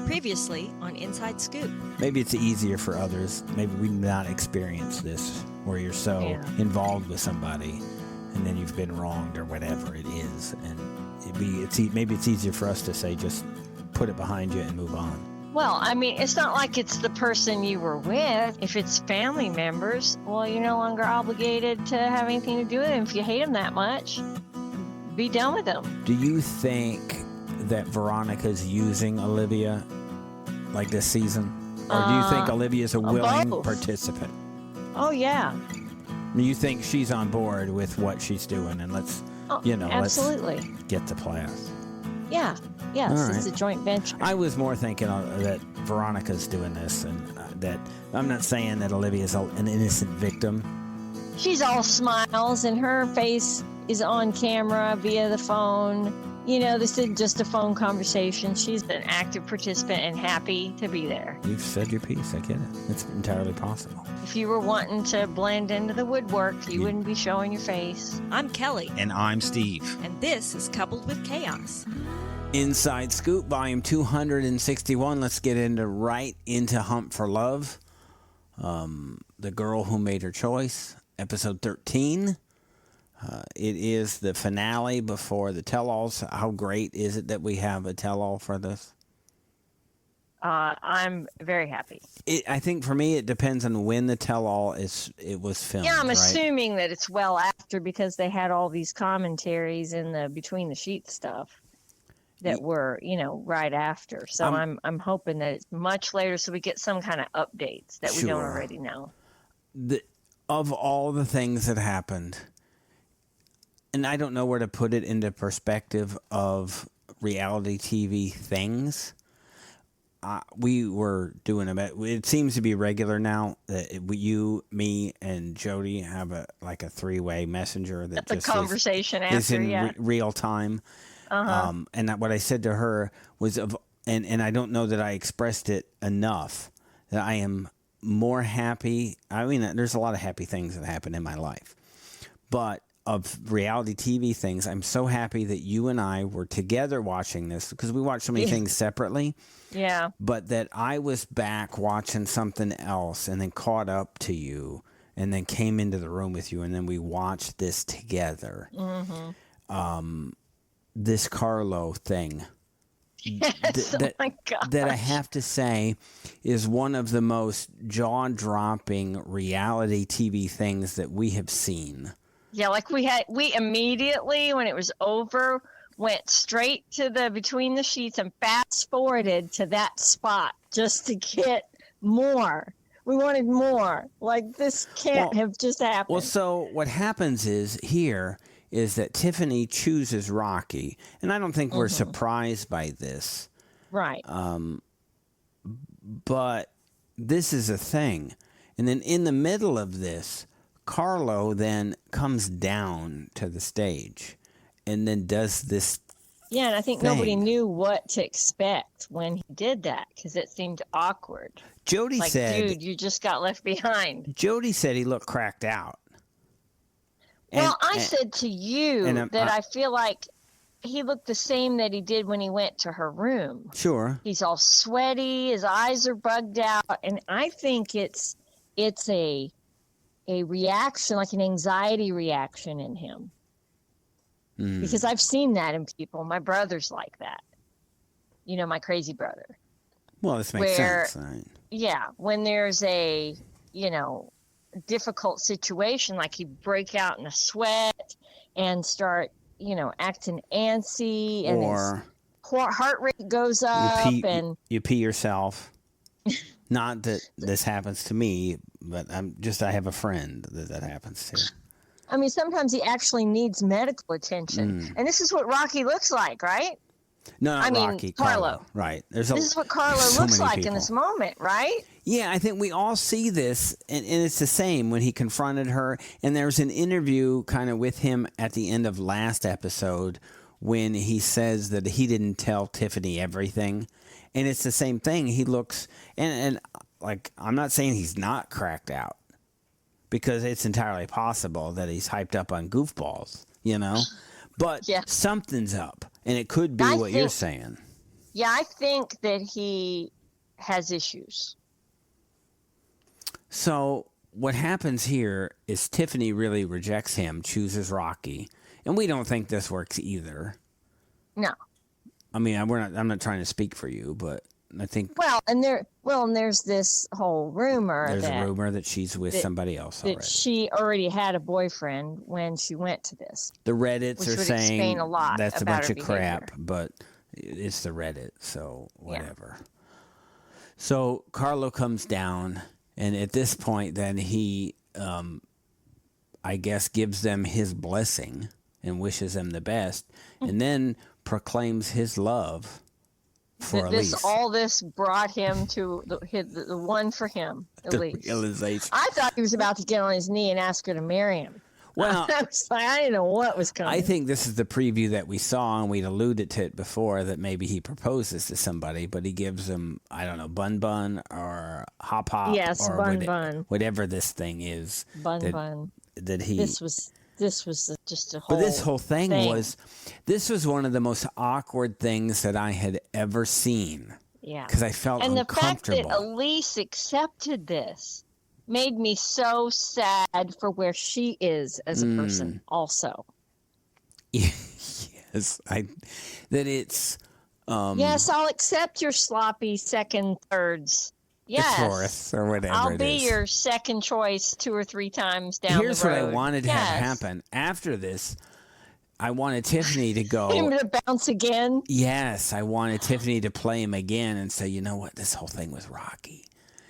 Previously on Inside Scoop. Maybe it's easier for others. Maybe we not experience this where you're so involved with somebody and then you've been wronged or whatever it is. And maybe it's easier for us to say, just put it behind you and move on. Well, I mean, it's not like it's the person you were with. If it's family members, well, you're no longer obligated to have anything to do with them. If you hate them that much, be done with them. Do you think that Veronica's using Olivia like this season? Or do you think Olivia's a willing participant? Oh, yeah. Do you think she's on board with what she's doing? And absolutely. Let's get to class. Yeah. Yes, right. It's a joint venture. I was more thinking that Veronica's doing this, and that I'm not saying that Olivia's an innocent victim. She's all smiles, and her face is on camera via the phone. You know, this isn't just a phone conversation. She's an active participant and happy to be there. You've said your piece. I get it. It's entirely possible. If you were wanting to blend into the woodwork, you wouldn't be showing your face. I'm Kelly. And I'm Steve. And this is Coupled with Chaos. Inside Scoop, volume 261. Let's get right into Hump for Love. The Girl Who Made Her Choice, episode 13. It is the finale before the tell-alls. How great is it that we have a tell-all for this? I'm very happy. I think for me, it depends on when the tell-all it was filmed. Yeah, I'm right? assuming that it's well after, because they had all these commentaries in the between the sheets stuff that were, right after. So I'm hoping that it's much later, so we get some kind of updates that we don't already know. Of all the things that happened, and I don't know where to put it into perspective of reality TV things. We were doing it seems to be regular now that you, me, and Jody have a three-way messenger that just conversation is in real time. Uh-huh. And what I said to her was and I don't know that I expressed it enough, that I am more happy. I mean, there's a lot of happy things that happen in my life, but of reality TV things, I'm so happy that you and I were together watching this, because we watch so many things separately. Yeah. But that I was back watching something else and then caught up to you and then came into the room with you, and then we watched this together. Mm-hmm. This Carlo thing. Yes, oh my God. That I have to say is one of the most jaw-dropping reality TV things that we have seen. Yeah, we immediately, when it was over, went straight to the between the sheets and fast forwarded to that spot just to get more. We wanted more. Like, this can't have just happened. Well, so what happens is that Tiffany chooses Rocky, and I don't think we're surprised by this. Right. But this is a thing. And then in the middle of this, Carlo then comes down to the stage and then does this. Yeah, and I think nobody knew what to expect when he did that, because it seemed awkward. Jody said, dude, you just got left behind. Jody said he looked cracked out. I said to you that I feel like he looked the same that he did when he went to her room. Sure. He's all sweaty, his eyes are bugged out, and I think it's a reaction, like an anxiety reaction in him. Because I've seen that in people. My brother's like that. My crazy brother. Well, this makes sense. Right? Yeah, when there's a, difficult situation, like he'd break out in a sweat and start, acting antsy, and his heart rate goes up, and you pee yourself. Not that this happens to me, but I have a friend that happens to. I mean, sometimes he actually needs medical attention. And this is what Rocky looks like, right? No, not Rocky. Carlo. Right. This is what Carlo looks like in this moment, right? Yeah, I think we all see this, and it's the same when he confronted her. And there was an interview kind of with him at the end of last episode when he says that he didn't tell Tiffany everything. And it's the same thing. He looks, and like, I'm not saying he's not cracked out, because it's entirely possible that he's hyped up on goofballs, But something's up, and it could be what you're saying. Yeah, I think that he has issues. So what happens here is Tiffany really rejects him, chooses Rocky, and we don't think this works either. No. I mean, I'm not trying to speak for you, but I think and there's this whole rumor. There's a rumor that she's with somebody else already. That she already had a boyfriend when she went to this. The Reddits are saying a lot that's a about bunch her of crap, but it's the Reddit, so whatever. Yeah. So Carlo comes down, and at this point, then he, I guess, gives them his blessing and wishes them the best, and then proclaims his love for Elise. All this brought him to the one for him, Elise. The realization. I thought he was about to get on his knee and ask her to marry him. Well, I was like, I didn't know what was coming. I think this is the preview that we saw, and we'd alluded to it before, that maybe he proposes to somebody, but he gives them, I don't know, Bun Bun or Hop Hop. Yes, or Bun. whatever this thing is. Bun. That he. This was just a whole. But this whole thing was one of the most awkward things that I had ever seen. Yeah. Because I felt uncomfortable. And the fact that Elise accepted this made me so sad for where she is as a person also. Yes. That it's... yes, I'll accept your sloppy second, thirds. Yes. Fourth or whatever I'll be your second choice 2 or 3 times down Here's the road. what I wanted to have happen. After this, I wanted Tiffany to go... him to bounce again? Yes, I wanted Tiffany to play him again and say, you know what, this whole thing was Rocky.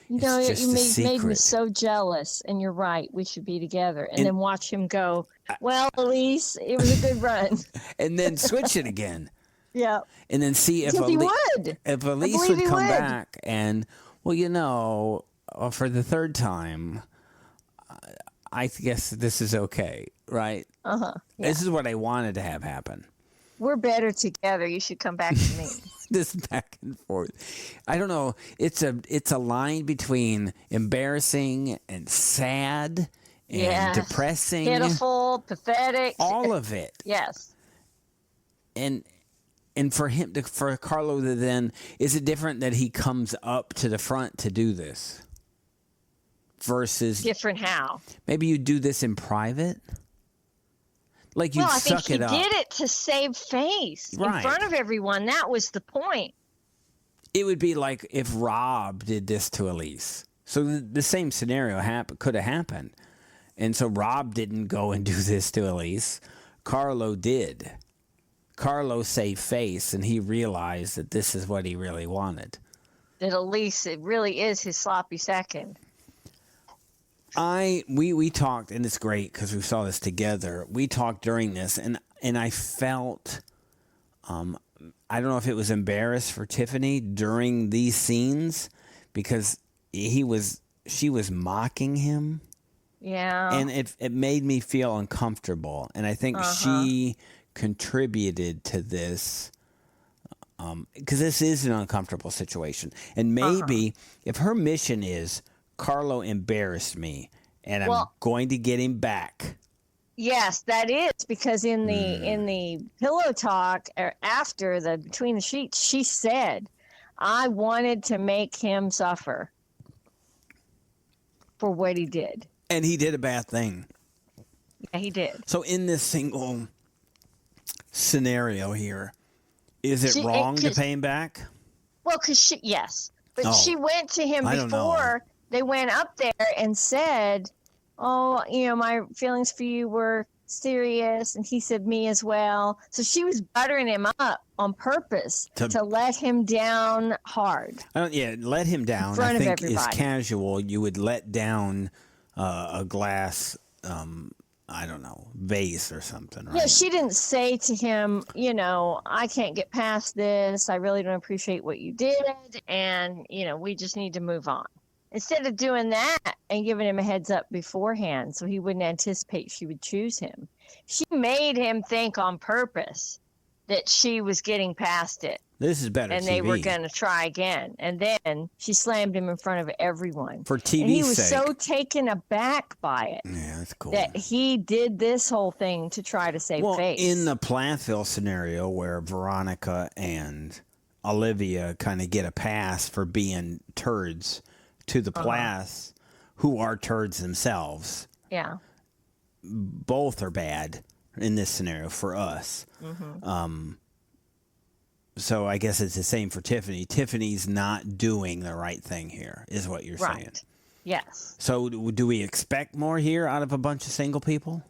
No, you made me so jealous, and you're right. We should be together. And then watch him go, well, Elise, it was a good run. And then switch it again. Yeah. And then see if Elise would come back and, well, you know, for the third time, I guess this is okay, right? Uh-huh. Yeah. This is what I wanted to have happen. We're better together. You should come back to me. This back and forth. I don't know. It's a line between embarrassing and sad and depressing. Pitiful, pathetic. All of it. Yes. And for Carlo to then, is it different that he comes up to the front to do this? Versus... Different how? Maybe you do this in private? Like you suck it up. He did it to save face in front of everyone. That was the point. It would be like if Rob did this to Elise. So the same scenario could have happened. And so Rob didn't go and do this to Elise. Carlo did. Carlo saved face, and he realized that this is what he really wanted. That Elise, it really is his sloppy second. We talked, and it's great because we saw this together. We talked during this, and I felt, I don't know if it was embarrassed for Tiffany during these scenes because she was mocking him. Yeah. And it made me feel uncomfortable, and I think she contributed to this because this is an uncomfortable situation. And maybe if her mission is, Carlo embarrassed me, and I'm going to get him back. Yes, that is because in the pillow talk after the between the sheets, she said, "I wanted to make him suffer for what he did." And he did a bad thing. Yeah, he did. So in this single scenario here, is it wrong to pay him back? Well, because she went to him before. They went up there and said, "Oh, you know, my feelings for you were serious," and he said, "Me as well." So she was buttering him up on purpose to let him down hard. Let him down. In front I think of everybody. is casual. You would let down a glass, I don't know, vase or something, right? Yeah, she didn't say to him, you know, "I can't get past this. I really don't appreciate what you did, and, you know, we just need to move on." Instead of doing that and giving him a heads up beforehand so he wouldn't anticipate she would choose him, she made him think on purpose that she was getting past it. This is better and TV. They were going to try again. And then she slammed him in front of everyone. For TV's and he was sake. so taken aback by it. Yeah, that's cool. That he did this whole thing to try to save face. In the Plathville scenario where Veronica and Olivia kind of get a pass for being turds to the Plaths, who are turds themselves. Yeah. Both are bad in this scenario for us. So I guess it's the same for Tiffany. Tiffany's not doing the right thing here, is what you're saying. Yes. So do we expect more here out of a bunch of single people?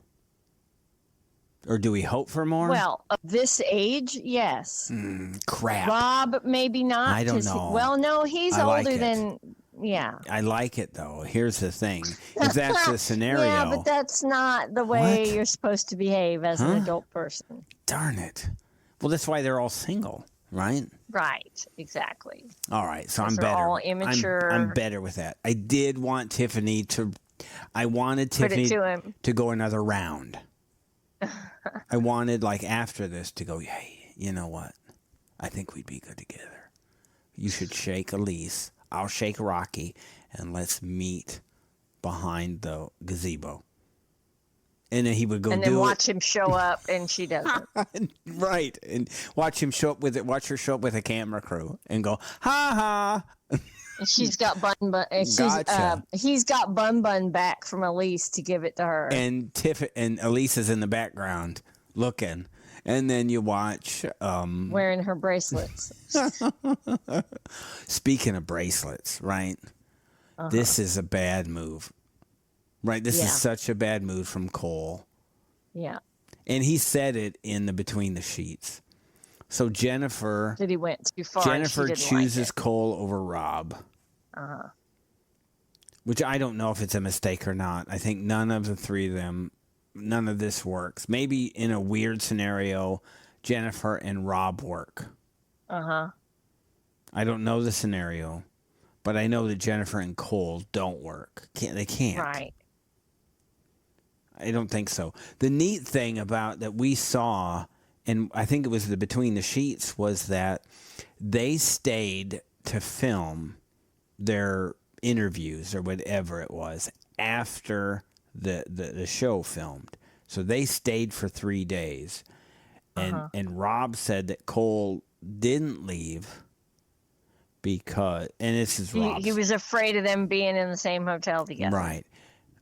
Or do we hope for more? Well, of this age, yes. Crap. Rob, maybe not. I don't know. No, he's I like older it. than, yeah. I like it, though. Here's the thing. If that's the scenario. Yeah, but that's not the way What? you're supposed to behave as an adult person. Darn it. Well, that's why they're all single, right? Right, exactly. All right, so I'm They're better. all immature. I'm better with that. I did want Tiffany to. I wanted Tiffany to him. to go another round. I wanted, like, after this to go, hey, you know what? I think we'd be good together. You should shake Elise. I'll shake Rocky, and let's meet behind the gazebo. And then he would go And do then it. watch him show up, and she doesn't. Right, and watch him show up with it. Watch her show up with a camera crew and go, ha ha. And she's got Gotcha. He's got Bun back from Elise to give it to her. And and Elise is in the background looking, and then you watch. Wearing her bracelets. Speaking of bracelets, right? This is a bad move, right? This is such a bad move from Cole. Yeah. And he said it in the Between the Sheets. So Jennifer. That he went too far. Jennifer and she didn't chooses like it. Cole over Rob. Which I don't know if it's a mistake or not. I think none of the three of them, none of this works. Maybe in a weird scenario, Jennifer and Rob work. I don't know the scenario, but I know that Jennifer and Cole don't work. They can't. Right. I don't think so. The neat thing about that we saw, and I think it was the Between the Sheets, was that they stayed to film their interviews or whatever it was after the show filmed. So they stayed for 3 days. And Rob said that Cole didn't leave because, and this is Rob. He was afraid of them being in the same hotel together. Right.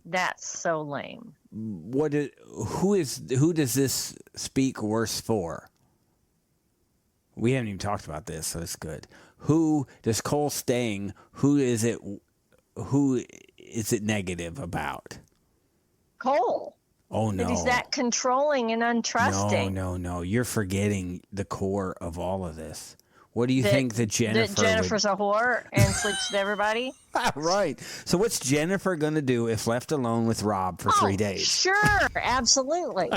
That's so lame. Who does this speak worse for? We haven't even talked about this, so it's good. Who does Cole staying? Who is it negative about? Cole. Oh no! That he's that controlling and untrusting. No! You're forgetting the core of all of this. What do you think that Jennifer? That Jennifer's a whore and sleeps with everybody. Right. So what's Jennifer going to do if left alone with Rob for 3 days? Sure, absolutely.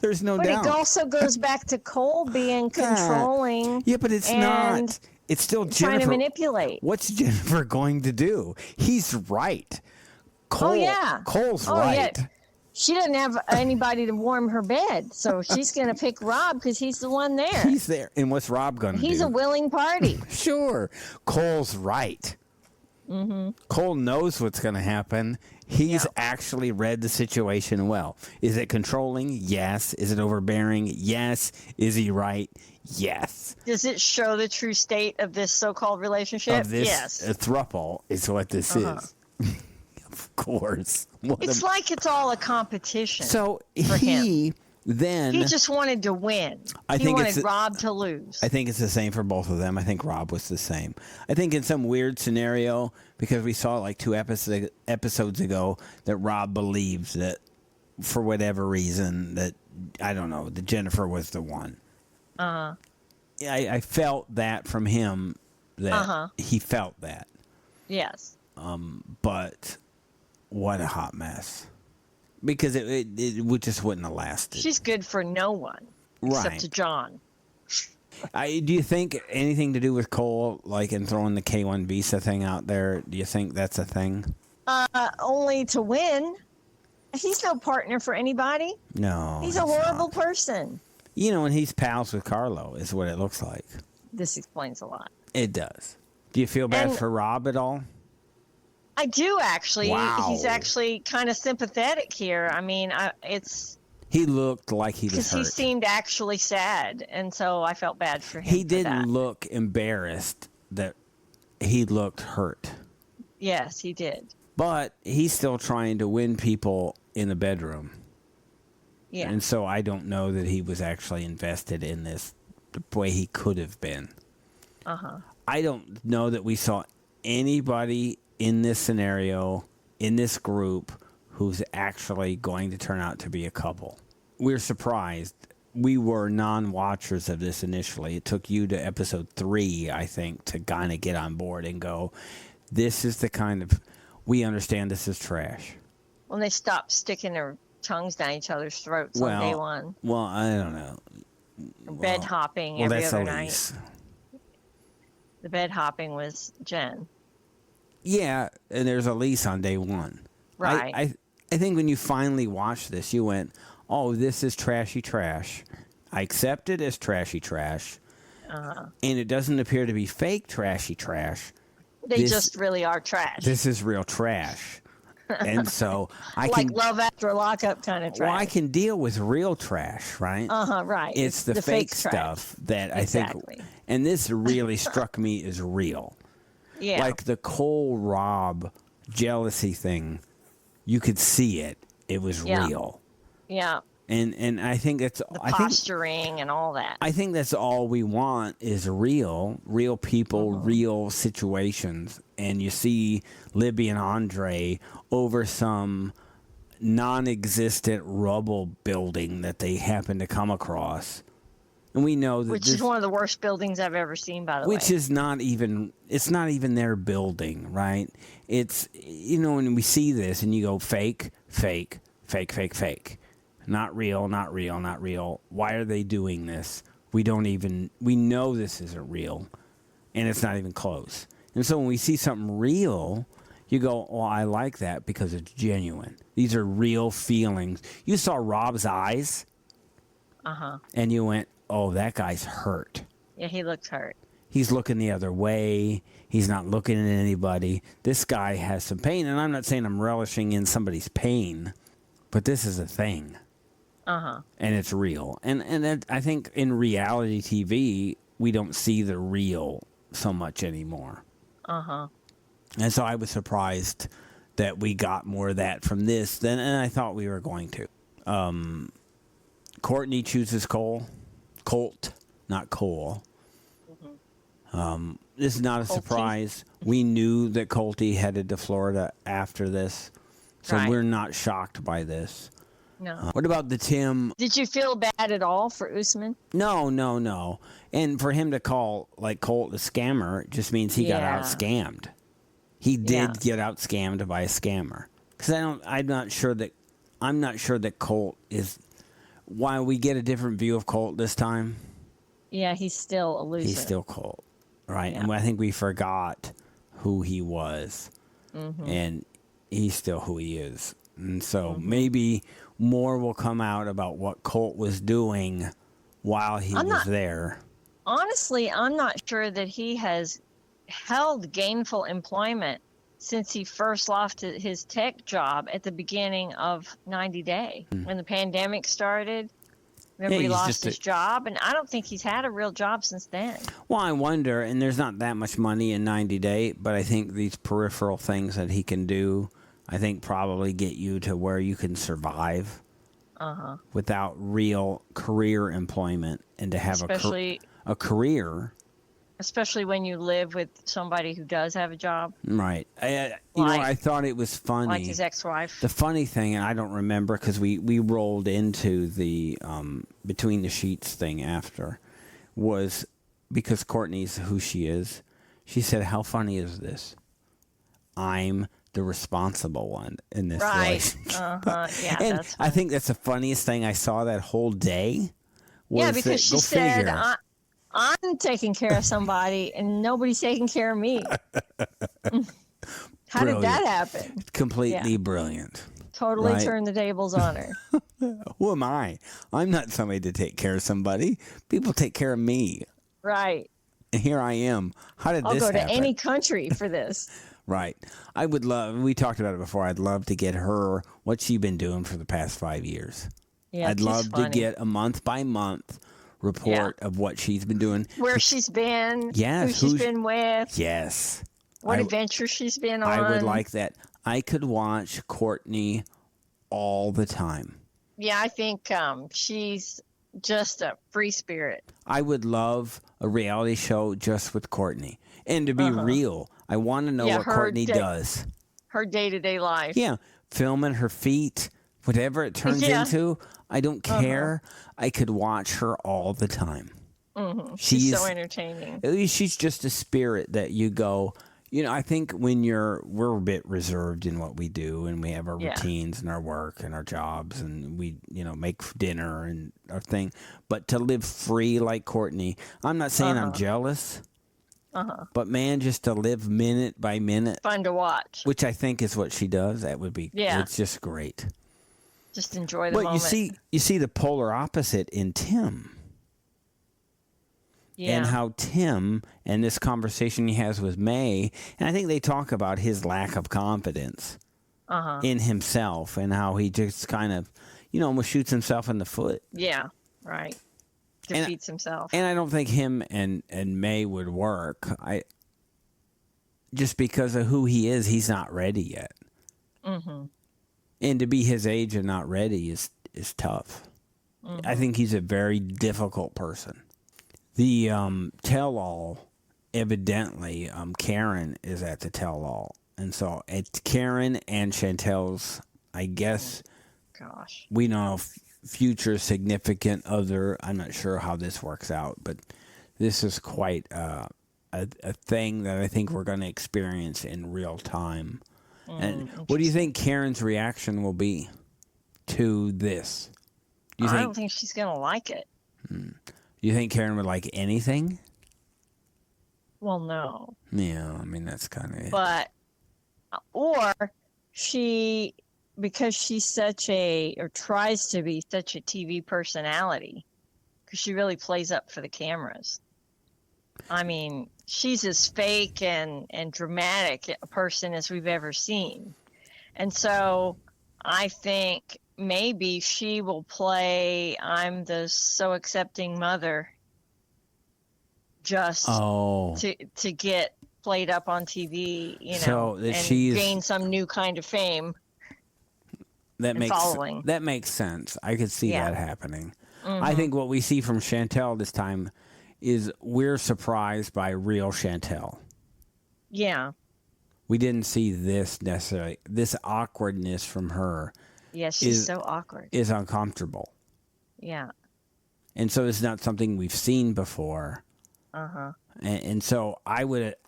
There's no doubt. But it also goes back to Cole being controlling. Yeah, but it's not. It's still Jennifer trying to manipulate. What's Jennifer going to do? He's right. Cole's right. Yeah. She doesn't have anybody to warm her bed, so she's going to pick Rob because he's the one there. He's there. And what's Rob going to do? He's a willing party. Sure. Cole's right. Cole knows what's going to happen. He's actually read the situation well. Is it controlling? Yes. Is it overbearing? Yes. Is he right? Yes. Does it show the true state of this so-called relationship? Of this yes. throuple is what this is. Of course. It's like it's all a competition. So for him. Then he just wanted to win. He wanted Rob to lose. I think it's the same for both of them. I think Rob was the same. I think in some weird scenario, because we saw like 2 episodes ago that Rob believes that for whatever reason that, I don't know, that Jennifer was the one. I felt that from him, that he felt that. Yes. But what a hot mess. Because it just wouldn't have lasted. She's good for no one, except to John. Do you think anything to do with Cole, like in throwing the K1 visa thing out there, do you think that's a thing? Only to win. He's no partner for anybody. No. He's a horrible person. You know, and he's pals with Carlo, is what it looks like. This explains a lot. It does. Do you feel bad for Rob at all? I do, actually. Wow. He's actually kind of sympathetic here. I mean, He looked like he was because hurt. he seemed actually sad, and so I felt bad for him. He didn't look embarrassed. That he looked hurt. Yes, he did. But he's still trying to win people in the bedroom. Yeah. And so I don't know that he was actually invested in this the way he could have been. Uh-huh. I don't know that we saw anybody in this scenario, in this group, who's actually going to turn out to be a couple. We're surprised. We were non-watchers of this initially. It took you to episode 3, I think, to kind of get on board and go, this is the kind of... We understand this is trash. When they stopped sticking their tongues down each other's throats on day one. Well, I don't know. Bed hopping every other Elise. night. The bed hopping was Jen. Yeah, and there's Elise on day 1. Right. I think when you finally watched this, you went, oh, this is trashy trash. I accept it as trashy trash. Uh-huh. And it doesn't appear to be fake trashy trash. They just really are trash. This is real trash. And so I like can... love after lockup kind of trash. Well, I can deal with real trash, right? Uh-huh, right. It's the fake stuff that exactly. I think... And this really struck me as real. Yeah. Like the Cole Rob jealousy thing, you could see it. It was real. Yeah. And I think that's... The posturing and all that. I think that's all we want is real people, real situations. And you see Libby and Andre over some non-existent rubble building that they happen to come across. And we know that which is one of the worst buildings I've ever seen, by the way. Which is not even... It's not even their building, right? It's... You know, when we see this and you go fake, fake, fake, fake, fake. Not real, not real, not real. Why are they doing this? We know this isn't real, and it's not even close. And so when we see something real, you go, oh, I like that because it's genuine. These are real feelings. You saw Rob's eyes, and you went, oh, that guy's hurt. Yeah, he looks hurt. He's looking the other way. He's not looking at anybody. This guy has some pain, and I'm not saying I'm relishing in somebody's pain, but this is a thing. And it's real. And I think in reality TV, we don't see the real so much anymore. And so I was surprised that we got more of that from this than I thought we were going to. Courtney chooses Colt, not Cole. This is not a surprise. We knew that Colty headed to Florida after this, so we're not shocked by this. No. What about the Tim? Did you feel bad at all for Usman? No. And for him to call like Colt a scammer just means he got out scammed. He did get out scammed by a scammer. Because I'm not sure that Colt is. Why we get a different view of Colt this time? Yeah, he's still a loser. He's still Colt, right? Yeah. And I think we forgot who he was, and he's still who he is. And so maybe more will come out about what Colt was doing while he was there. Honestly, I'm not sure that he has held gainful employment since he first lost his tech job at the beginning of 90 Day. When the pandemic started, remember he lost his job? And I don't think he's had a real job since then. Well, I wonder, and there's not that much money in 90 Day, but I think these peripheral things that he can do, I think probably get you to where you can survive without real career employment and to have a career. Especially when you live with somebody who does have a job. Right. I thought it was funny. Like his ex-wife. The funny thing, and I don't remember because we rolled into the Between the Sheets thing after, was because Courtney's who she is. She said, how funny is this? I'm the responsible one in this relationship. Yeah, and that's I think that's the funniest thing I saw that whole day. Was because she said, I'm taking care of somebody and nobody's taking care of me. How did that happen? Completely brilliant. Totally turned the tables on her. Who am I? I'm not somebody to take care of somebody. People take care of me. Right. And here I am. How did this happen? I'll go to any country for this. Right. I would love, we talked about it before, I'd love to get her what she's been doing for the past 5 years. Yeah, I'd she's love funny. to get a month by month report of what she's been doing. Where she's been, Yes, who she's been with, Yes. what adventure she's been on. I would like that. I could watch Courtney all the time. Yeah, I think she's just a free spirit. I would love a reality show just with Courtney. And to be real, I want to know what Courtney does. Her day-to-day life. Yeah, filming her feet, whatever it turns into, I don't care. I could watch her all the time. She's so entertaining. At least she's just a spirit that you go, I think when we're a bit reserved in what we do, and we have our routines and our work and our jobs, and we, make dinner and our thing. But to live free like Courtney, I'm not saying I'm jealous, but man, just to live minute by minute. Fun to watch. Which I think is what she does. That would be, it's just great. Just enjoy the moment. You see the polar opposite in Tim. Yeah. And how Tim and this conversation he has with May, and I think they talk about his lack of confidence in himself and how he just kind of, almost shoots himself in the foot. Yeah, right. Defeats himself. And I don't think him and May would work. Just because of who he is, he's not ready yet. And to be his age and not ready is tough. I think he's a very difficult person. The tell-all, evidently, Karen is at the tell-all. And so it's Karen and Chantel's, I guess, we know, future significant other. I'm not sure how this works out, but this is quite a thing that I think we're going to experience in real time. And what do you think Karen's reaction will be to this? I don't think she's going to like it. You think Karen would like anything? Well, no. Yeah, I mean, that's kind of it. But, or because she's tries to be such a TV personality, because she really plays up for the cameras. I mean, she's as fake and dramatic a person as we've ever seen. And so I think maybe she will play I'm the so accepting mother just to get played up on TV, and gain some new kind of fame. That makes sense. I could see that happening. I think what we see from Chantel this time is we're surprised by real Chantel. Yeah. We didn't see this necessarily. This awkwardness from her. Yeah, she's so awkward. Is uncomfortable. Yeah. And so it's not something we've seen before. And so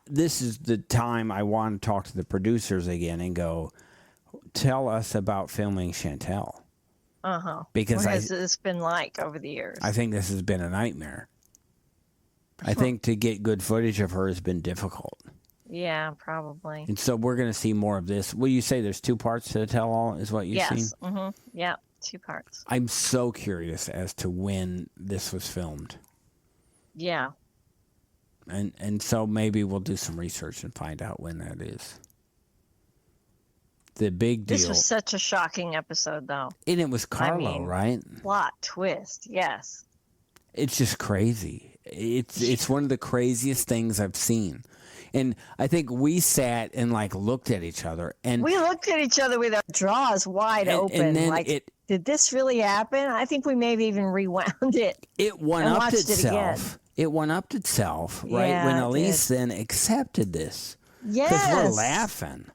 this is the time I want to talk to the producers again and go, tell us about filming Chantel. Because what has this been like over the years? I think this has been a nightmare. I think to get good footage of her has been difficult. Yeah, probably. And so we're going to see more of this. Will you say there's 2 parts to the tell-all is what you've seen? Yes. Yeah, 2 parts. I'm so curious as to when this was filmed. Yeah. And so maybe we'll do some research and find out when that is. The big deal. This was such a shocking episode, though. And it was Carlo, right? Plot twist, yes. It's just crazy. It's one of the craziest things I've seen. And I think we sat and looked at each other, and we looked at each other with our jaws wide open. And then did this really happen? I think we maybe even rewound it. It one-upped itself. It one-upped itself, right? Yeah, when Elise then accepted this. Yes. Because we're laughing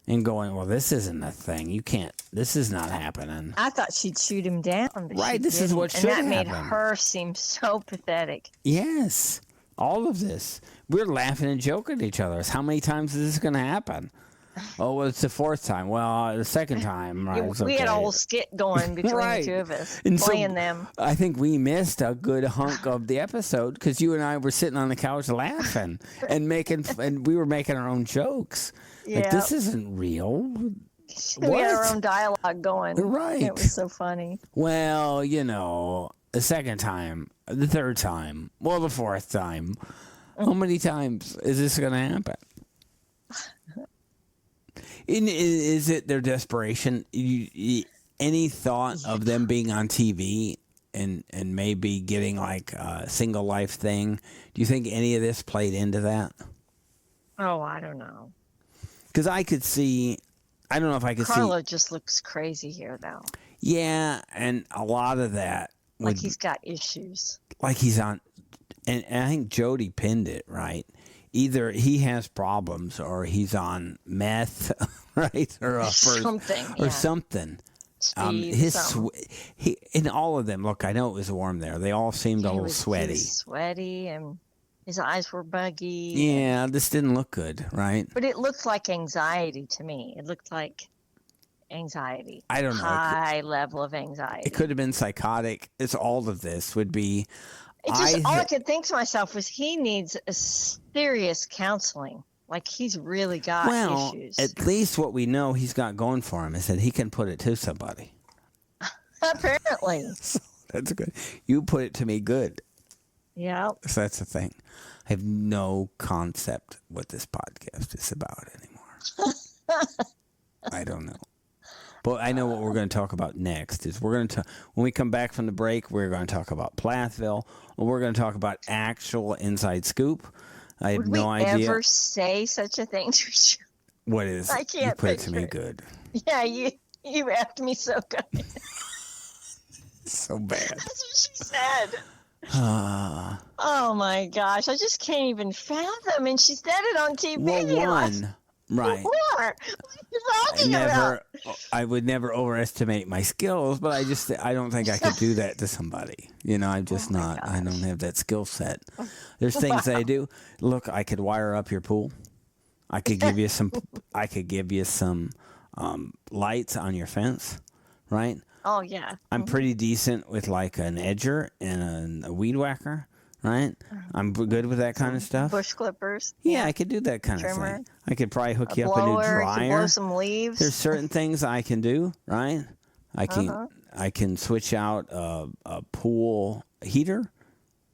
and going, well, this isn't a thing. You can't, this is not happening. I thought she'd shoot him down. But right, this is what should happen. And that made her seem so pathetic. Yes. All of this. We're laughing and joking at each other. How many times is this going to happen? Oh, well, it's the 4th time. Well, the 2nd time, right? We had a whole skit going between the 2 of us, and playing them. I think we missed a good hunk of the episode because you and I were sitting on the couch laughing and we were making our own jokes. Yeah. This isn't real. We had our own dialogue going. Right. It was so funny. Well, the 2nd time, the 3rd time, well, the 4th time. How many times is this going to happen? Is it their desperation? any thought of them being on TV and maybe getting like a single life thing? Do you think any of this played into that? Oh, I don't know. Because I could see, I don't know if I could see. Carlo just looks crazy here, though. Yeah, and a lot of that. Like he's got issues. Like he's on, and I think Jody pinned it, right? Either he has problems or he's on meth, right? Or something. Or yeah. something. Speed, He in all of them. Look, I know it was warm there. They all seemed a little sweaty. He was sweaty, and his eyes were buggy. Yeah, this didn't look good, right? But it looked like anxiety to me. It looked like anxiety. I don't know. High level of anxiety. It could have been psychotic. It's all of this would be. All I could think to myself was he needs a serious counseling. Like he's really got issues. At least what we know he's got going for him is that he can put it to somebody. Apparently. So that's good. You put it to me good. Yeah. So that's the thing. I have no concept what this podcast is about anymore. I don't know. But I know what we're going to talk about next. Is we're going to when we come back from the break, we're going to talk about Plathville, and we're going to talk about actual inside scoop. I have no idea. Would we ever say such a thing to each other? What is? I can't You put it to picture me it. good. Yeah, you wrapped me so good. So bad. That's what she said. Oh my gosh, I just can't even fathom. And she said it on TV. Well, one. Right. What are you talking about? I would never overestimate my skills, but I don't think I could do that to somebody. You know, I'm just not. gosh. I don't have that skill set. There's things I do. Look, I could wire up your pool. I could give you some. I could give you some lights on your fence, right? Oh yeah. I'm pretty decent with like an edger and a weed whacker, right? I'm good with that kind of stuff. Bush clippers. Yeah, I could do that kind Trimmer. of thing. I could probably hook you up blower, a new you can dryer. blow some leaves. There's certain things I can do, right? I can switch out a pool heater.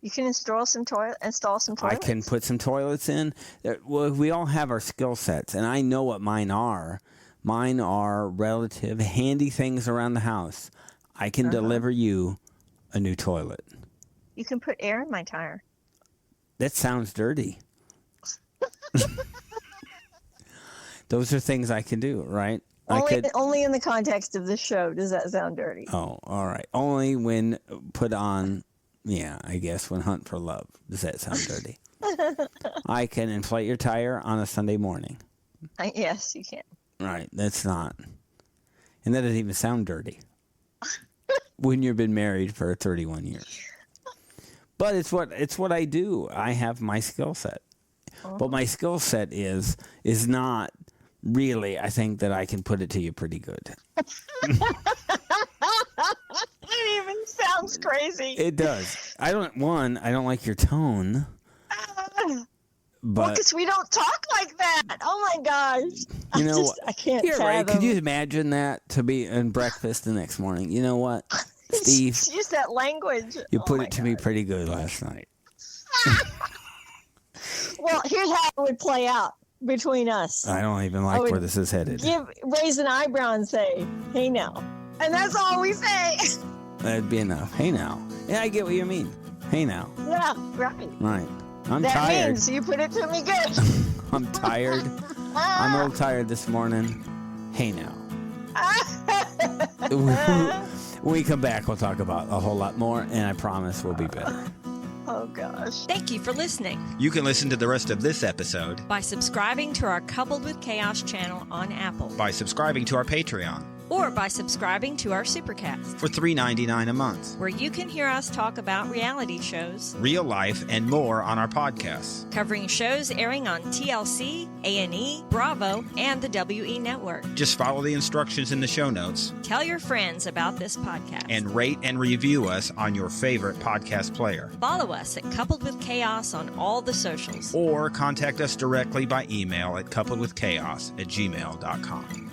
You can install some toilets. I can put some toilets in. Well, we all have our skill sets, and I know what mine are. Mine are relative handy things around the house. I can deliver you a new toilet. You can put air in my tire. That sounds dirty. Those are things I can do, right? Only in the context of this show does that sound dirty. Oh, all right. Only when put on, I guess when Hunt for Love. Does that sound dirty? I can inflate your tire on a Sunday morning. Yes, you can. Right. That's not. And that doesn't even sound dirty. When you've been married for 31 years. But it's what I do. I have my skill set. But my skill set is not really, I think that I can put it to you pretty good. It even sounds crazy. It does. I don't like your tone. But because we don't talk like that. Oh my gosh. You know, I can't you're right. fathom. Could you imagine that to be in breakfast the next morning? You know what, Steve? Use that language. You put it to me pretty good last night. Well, here's how it would play out between us. I don't even like where this is headed. Raise an eyebrow and say, "Hey now," and that's all we say. That'd be enough. Hey now. Yeah, I get what you mean. Hey now. Yeah, right. Right. I'm that tired. means you put it to me good. I'm tired. I'm a little tired this morning. Hey now. When we come back, we'll talk about a whole lot more, and I promise we'll be better. Oh, gosh. Thank you for listening. You can listen to the rest of this episode By subscribing to our Coupled with Chaos channel on Apple, by subscribing to our Patreon or by subscribing to our Supercast, for $3.99 a month. where you can hear us talk about reality shows, Real life and more on our podcasts. covering shows airing on TLC, A&E, Bravo, and the WE Network. Just follow the instructions in the show notes Tell your friends about this podcast. and rate and review us on your favorite podcast player. Follow us at Coupled with Chaos on all the socials. Or contact us directly by email at coupledwithchaos@gmail.com.